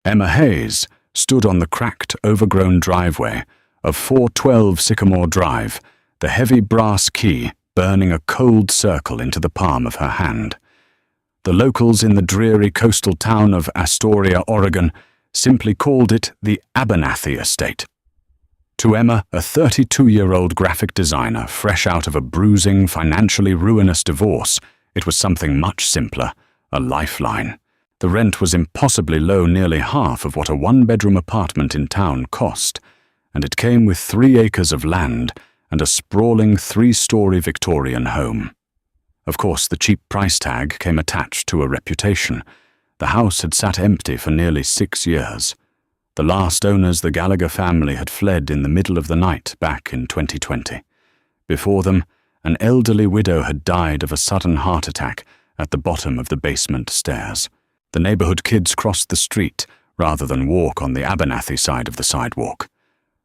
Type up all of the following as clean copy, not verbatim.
Emma Hayes stood on the cracked, overgrown driveway of 412 Sycamore Drive, the heavy brass key burning a cold circle into the palm of her hand. The locals in the dreary coastal town of Astoria, Oregon, simply called it the Abernathy Estate. To Emma, a 32-year-old graphic designer fresh out of a bruising, financially ruinous divorce, it was something much simpler, a lifeline. The rent was impossibly low, nearly half of what a one-bedroom apartment in town cost, and it came with 3 acres of land and a sprawling 3-story Victorian home. Of course, the cheap price tag came attached to a reputation. The house had sat empty for nearly 6 years. The last owners, the Gallagher family, had fled in the middle of the night back in 2020. Before them, an elderly widow had died of a sudden heart attack at the bottom of the basement stairs. The neighborhood kids crossed the street rather than walk on the Abernathy side of the sidewalk.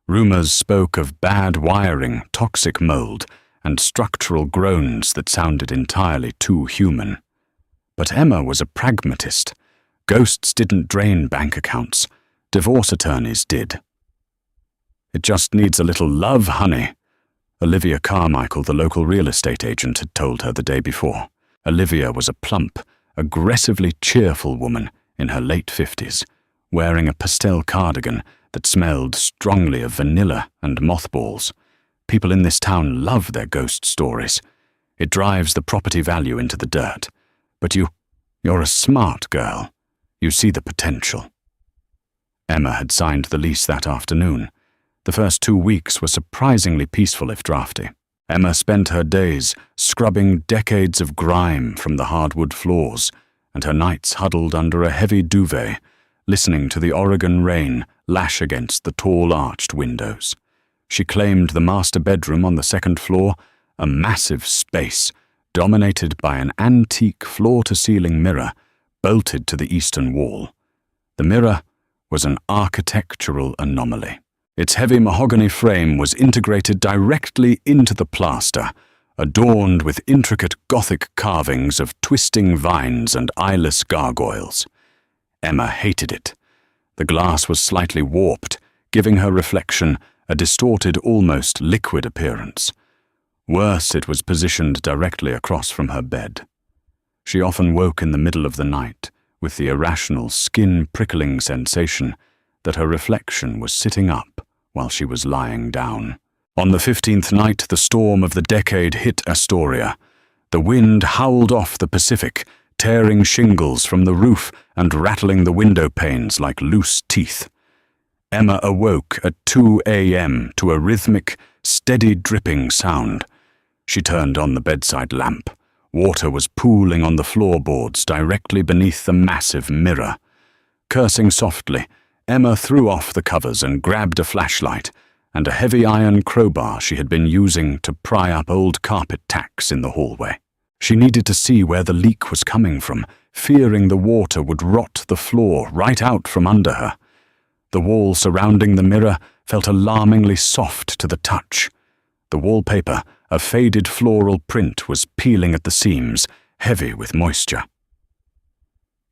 Rumors spoke of bad wiring, toxic mold, and structural groans that sounded entirely too human. But Emma was a pragmatist. Ghosts didn't drain bank accounts. Divorce attorneys did. "It just needs a little love, honey," Olivia Carmichael, the local real estate agent, had told her the day before. Olivia was a plump, aggressively cheerful woman in her late 50s, wearing a pastel cardigan that smelled strongly of vanilla and mothballs. People in this town love their ghost stories. It drives the property value into the dirt. But you're a smart girl. You see the potential. Emma had signed the lease that afternoon. The first 2 weeks were surprisingly peaceful if drafty. Emma spent her days scrubbing decades of grime from the hardwood floors, and her nights huddled under a heavy duvet, listening to the Oregon rain lash against the tall arched windows. She claimed the master bedroom on the 2nd floor, a massive space dominated by an antique floor-to-ceiling mirror bolted to the eastern wall. The mirror was an architectural anomaly. Its heavy mahogany frame was integrated directly into the plaster, adorned with intricate Gothic carvings of twisting vines and eyeless gargoyles. Emma hated it. The glass was slightly warped, giving her reflection a distorted, almost liquid appearance. Worse, it was positioned directly across from her bed. She often woke in the middle of the night with the irrational, skin-prickling sensation that her reflection was sitting up while she was lying down. On the 15th night, the storm of the decade hit Astoria. The wind howled off the Pacific, tearing shingles from the roof and rattling the window panes like loose teeth. Emma awoke at 2 a.m. to a rhythmic, steady dripping sound. She turned on the bedside lamp. Water was pooling on the floorboards directly beneath the massive mirror. Cursing softly, Emma threw off the covers and grabbed a flashlight and a heavy iron crowbar she had been using to pry up old carpet tacks in the hallway. She needed to see where the leak was coming from, fearing the water would rot the floor right out from under her. The wall surrounding the mirror felt alarmingly soft to the touch. The wallpaper, a faded floral print, was peeling at the seams, heavy with moisture.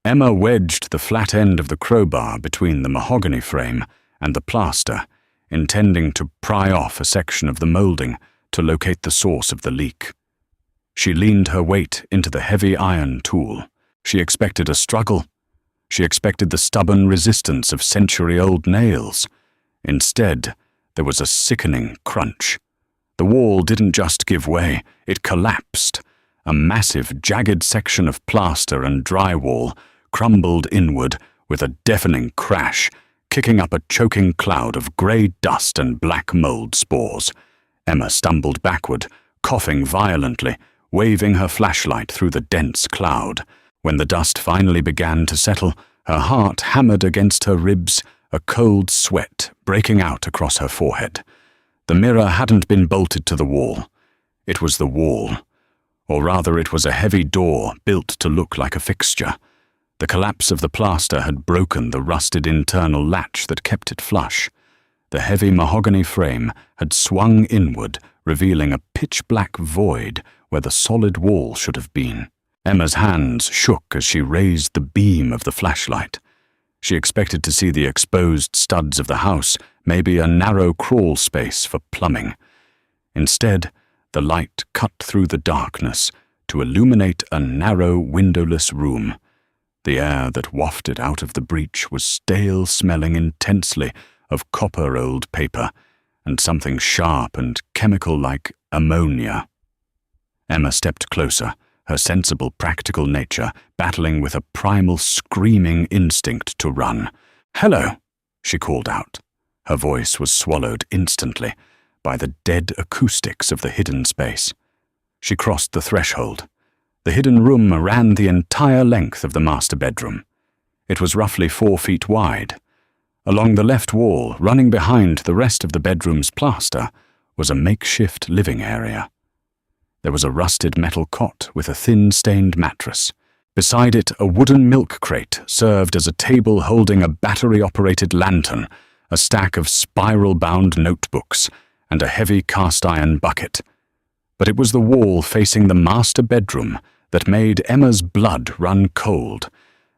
Emma wedged the flat end of the crowbar between the mahogany frame and the plaster, intending to pry off a section of the molding to locate the source of the leak. She leaned her weight into the heavy iron tool. She expected a struggle. She expected the stubborn resistance of century-old nails. Instead, there was a sickening crunch. The wall didn't just give way, it collapsed. A massive, jagged section of plaster and drywall crumbled inward with a deafening crash, kicking up a choking cloud of grey dust and black mold spores. Emma stumbled backward, coughing violently, waving her flashlight through the dense cloud. When the dust finally began to settle, her heart hammered against her ribs, a cold sweat breaking out across her forehead. The mirror hadn't been bolted to the wall. It was the wall. Or rather, it was a heavy door built to look like a fixture. The collapse of the plaster had broken the rusted internal latch that kept it flush. The heavy mahogany frame had swung inward, revealing a pitch-black void where the solid wall should have been. Emma's hands shook as she raised the beam of the flashlight. She expected to see the exposed studs of the house, maybe a narrow crawl space for plumbing. Instead, the light cut through the darkness to illuminate a narrow, windowless room. The air that wafted out of the breach was stale, smelling intensely of copper-old paper and something sharp and chemical like ammonia. Emma stepped closer, her sensible, practical nature battling with a primal, screaming instinct to run. "Hello," she called out. Her voice was swallowed instantly by the dead acoustics of the hidden space. She crossed the threshold. The hidden room ran the entire length of the master bedroom. It was roughly 4 feet wide. Along the left wall, running behind the rest of the bedroom's plaster, was a makeshift living area. There was a rusted metal cot with a thin, stained mattress. Beside it, a wooden milk crate served as a table holding a battery-operated lantern, a stack of spiral-bound notebooks, and a heavy cast-iron bucket. But it was the wall facing the master bedroom that made Emma's blood run cold.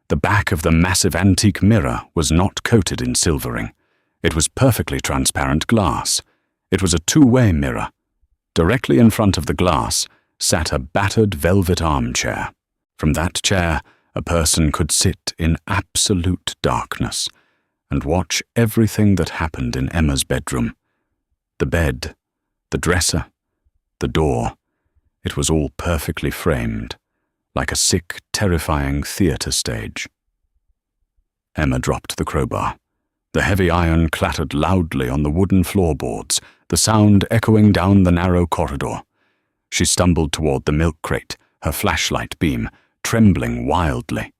The back of the massive antique mirror was not coated in silvering. It was perfectly transparent glass. It was a two-way mirror. Directly in front of the glass sat a battered velvet armchair. From that chair, a person could sit in absolute darkness and watch everything that happened in Emma's bedroom. The bed, the dresser, the door. It was all perfectly framed, like a sick, terrifying theater stage. Emma dropped the crowbar. The heavy iron clattered loudly on the wooden floorboards, the sound echoing down the narrow corridor. She stumbled toward the milk crate, her flashlight beam trembling wildly.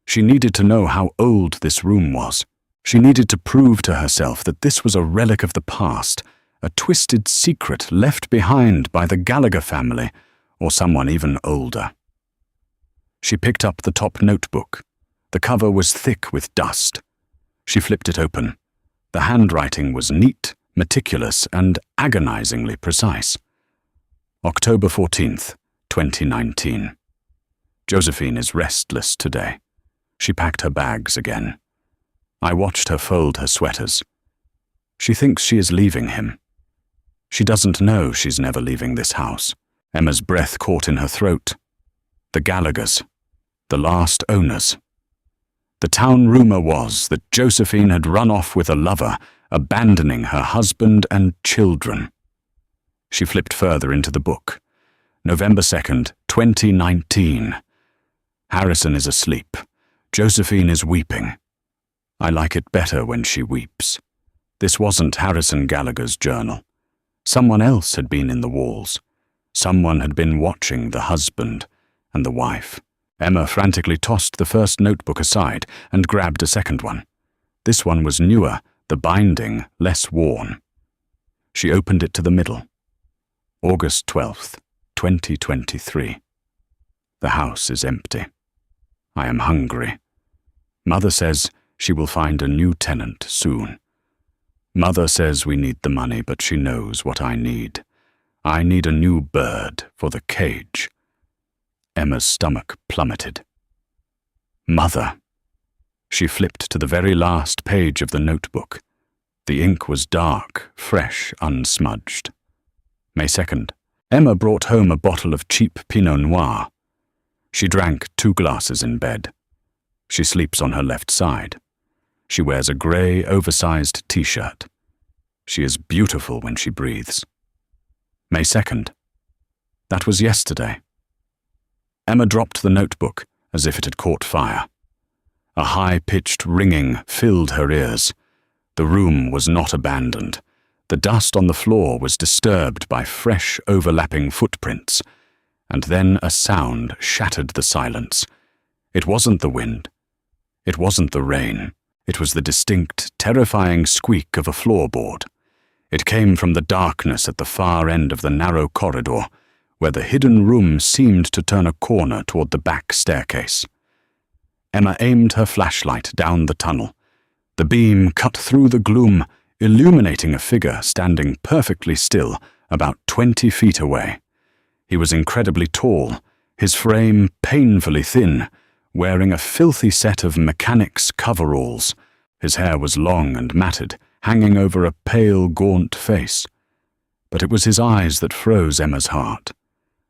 She needed to know how old this room was. She needed to prove to herself that this was a relic of the past, a twisted secret left behind by the Gallagher family, or someone even older. She picked up the top notebook. The cover was thick with dust. She flipped it open. The handwriting was neat, meticulous, and agonizingly precise. October 14th, 2019. Josephine is restless today. She packed her bags again. I watched her fold her sweaters. She thinks she is leaving him. She doesn't know she's never leaving this house. Emma's breath caught in her throat. The Gallaghers. The last owners. The town rumor was that Josephine had run off with a lover, abandoning her husband and children. She flipped further into the book. November 2nd, 2019. Harrison is asleep. Josephine is weeping. I like it better when she weeps. This wasn't Harrison Gallagher's journal. Someone else had been in the walls. Someone had been watching the husband and the wife. Emma frantically tossed the first notebook aside and grabbed a second one. This one was newer, the binding less worn. She opened it to the middle. August 12th, 2023. The house is empty. I am hungry. Mother says she will find a new tenant soon. Mother says we need the money, but she knows what I need. I need a new bird for the cage. Emma's stomach plummeted. Mother. She flipped to the very last page of the notebook. The ink was dark, fresh, unsmudged. May 2nd. Emma brought home a bottle of cheap Pinot Noir. She drank 2 glasses in bed. She sleeps on her left side. She wears a grey, oversized t-shirt. She is beautiful when she breathes. May 2nd. That was yesterday. Emma dropped the notebook as if it had caught fire. A high-pitched ringing filled her ears. The room was not abandoned. The dust on the floor was disturbed by fresh, overlapping footprints. And then a sound shattered the silence. It wasn't the wind. It wasn't the rain. It was the distinct, terrifying squeak of a floorboard. It came from the darkness at the far end of the narrow corridor, where the hidden room seemed to turn a corner toward the back staircase. Emma aimed her flashlight down the tunnel. The beam cut through the gloom, illuminating a figure standing perfectly still, about 20 feet away. He was incredibly tall, his frame painfully thin, wearing a filthy set of mechanic's coveralls. His hair was long and matted, hanging over a pale, gaunt face. But it was his eyes that froze Emma's heart.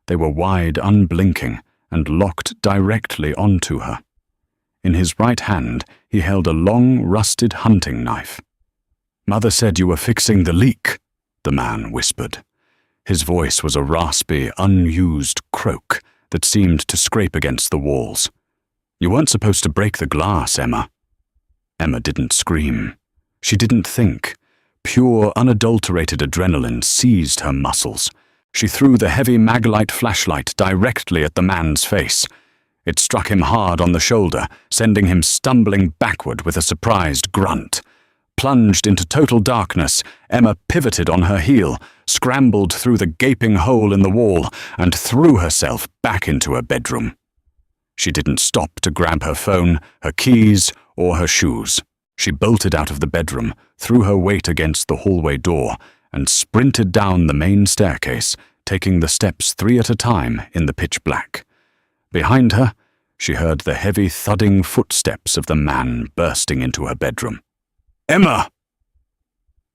They were wide, unblinking, and locked directly onto her. In his right hand, he held a long, rusted hunting knife. "Mother said you were fixing the leak," the man whispered. His voice was a raspy, unused croak that seemed to scrape against the walls. "You weren't supposed to break the glass, Emma." Emma didn't scream. She didn't think. Pure, unadulterated adrenaline seized her muscles. She threw the heavy Maglite flashlight directly at the man's face. It struck him hard on the shoulder, sending him stumbling backward with a surprised grunt. Plunged into total darkness, Emma pivoted on her heel, scrambled through the gaping hole in the wall, and threw herself back into her bedroom. She didn't stop to grab her phone, her keys, or her shoes. She bolted out of the bedroom, threw her weight against the hallway door, and sprinted down the main staircase, taking the steps 3 at a time in the pitch black. Behind her, she heard the heavy thudding footsteps of the man bursting into her bedroom. "Emma!"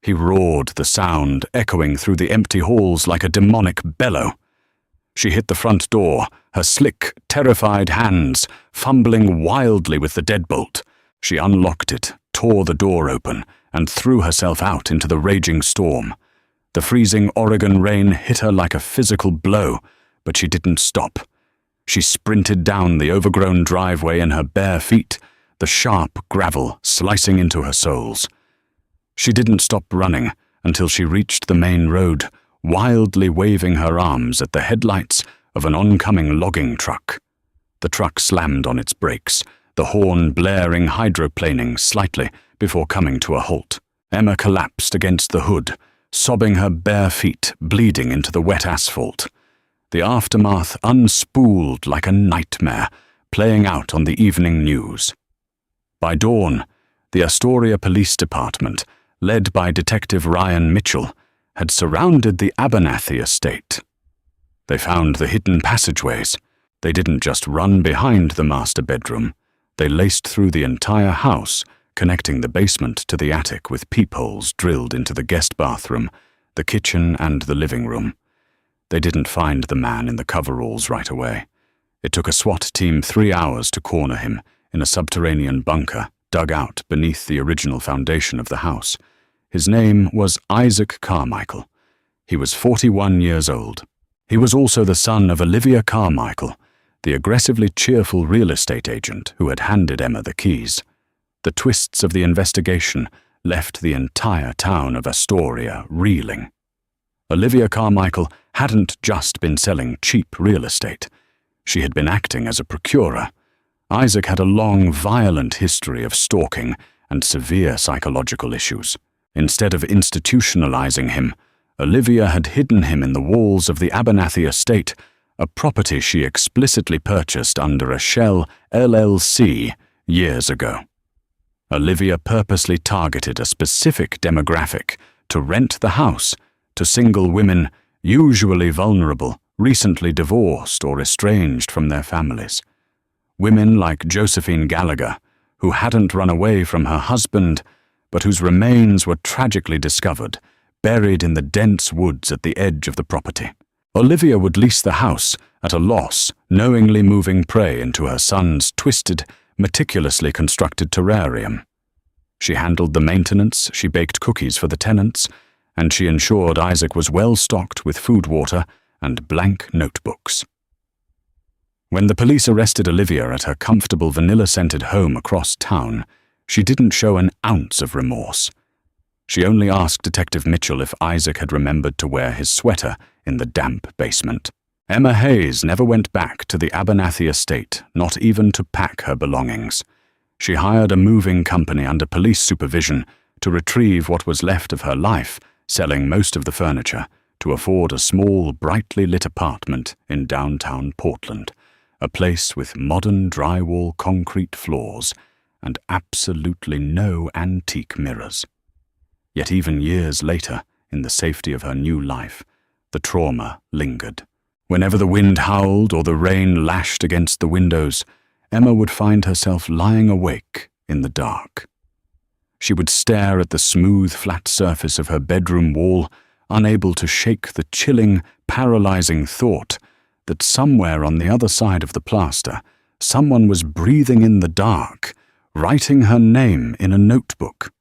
He roared, the sound echoing through the empty halls like a demonic bellow. She hit the front door, her slick, terrified hands fumbling wildly with the deadbolt. She unlocked it, tore the door open, and threw herself out into the raging storm. The freezing Oregon rain hit her like a physical blow, but she didn't stop. She sprinted down the overgrown driveway in her bare feet, the sharp gravel slicing into her soles. She didn't stop running until she reached the main road, wildly waving her arms at the headlights of an oncoming logging truck. The truck slammed on its brakes, the horn blaring hydroplaning slightly before coming to a halt. Emma collapsed against the hood, sobbing her bare feet bleeding into the wet asphalt. The aftermath unspooled like a nightmare, playing out on the evening news. By dawn, the Astoria Police Department, led by Detective Ryan Mitchell, had surrounded the Abernathy estate. They found the hidden passageways. They didn't just run behind the master bedroom. They laced through the entire house, connecting the basement to the attic with peepholes drilled into the guest bathroom, the kitchen, and the living room. They didn't find the man in the coveralls right away. It took a SWAT team 3 hours to corner him in a subterranean bunker dug out beneath the original foundation of the house. His name was Isaac Carmichael. He was 41 years old. He was also the son of Olivia Carmichael, the aggressively cheerful real estate agent who had handed Emma the keys. The twists of the investigation left the entire town of Astoria reeling. Olivia Carmichael hadn't just been selling cheap real estate. She had been acting as a procurer. Isaac had a long, violent history of stalking and severe psychological issues. Instead of institutionalizing him, Olivia had hidden him in the walls of the Abernathy estate, a property she explicitly purchased under a shell LLC years ago. Olivia purposely targeted a specific demographic to rent the house to single women, usually vulnerable, recently divorced or estranged from their families. Women like Josephine Gallagher, who hadn't run away from her husband, but whose remains were tragically discovered, buried in the dense woods at the edge of the property. Olivia would lease the house at a loss, knowingly moving prey into her son's twisted, meticulously constructed terrarium. She handled the maintenance, she baked cookies for the tenants, and she ensured Isaac was well stocked with food, water, and blank notebooks. When the police arrested Olivia at her comfortable vanilla-scented home across town, she didn't show an ounce of remorse. She only asked Detective Mitchell if Isaac had remembered to wear his sweater in the damp basement. Emma Hayes never went back to the Abernathy estate, not even to pack her belongings. She hired a moving company under police supervision to retrieve what was left of her life, selling most of the furniture, to afford a small, brightly lit apartment in downtown Portland, a place with modern drywall concrete floors and absolutely no antique mirrors. Yet even years later, in the safety of her new life, the trauma lingered. Whenever the wind howled or the rain lashed against the windows, Emma would find herself lying awake in the dark. She would stare at the smooth, flat surface of her bedroom wall, unable to shake the chilling, paralyzing thought that somewhere on the other side of the plaster, someone was breathing in the dark, writing her name in a notebook.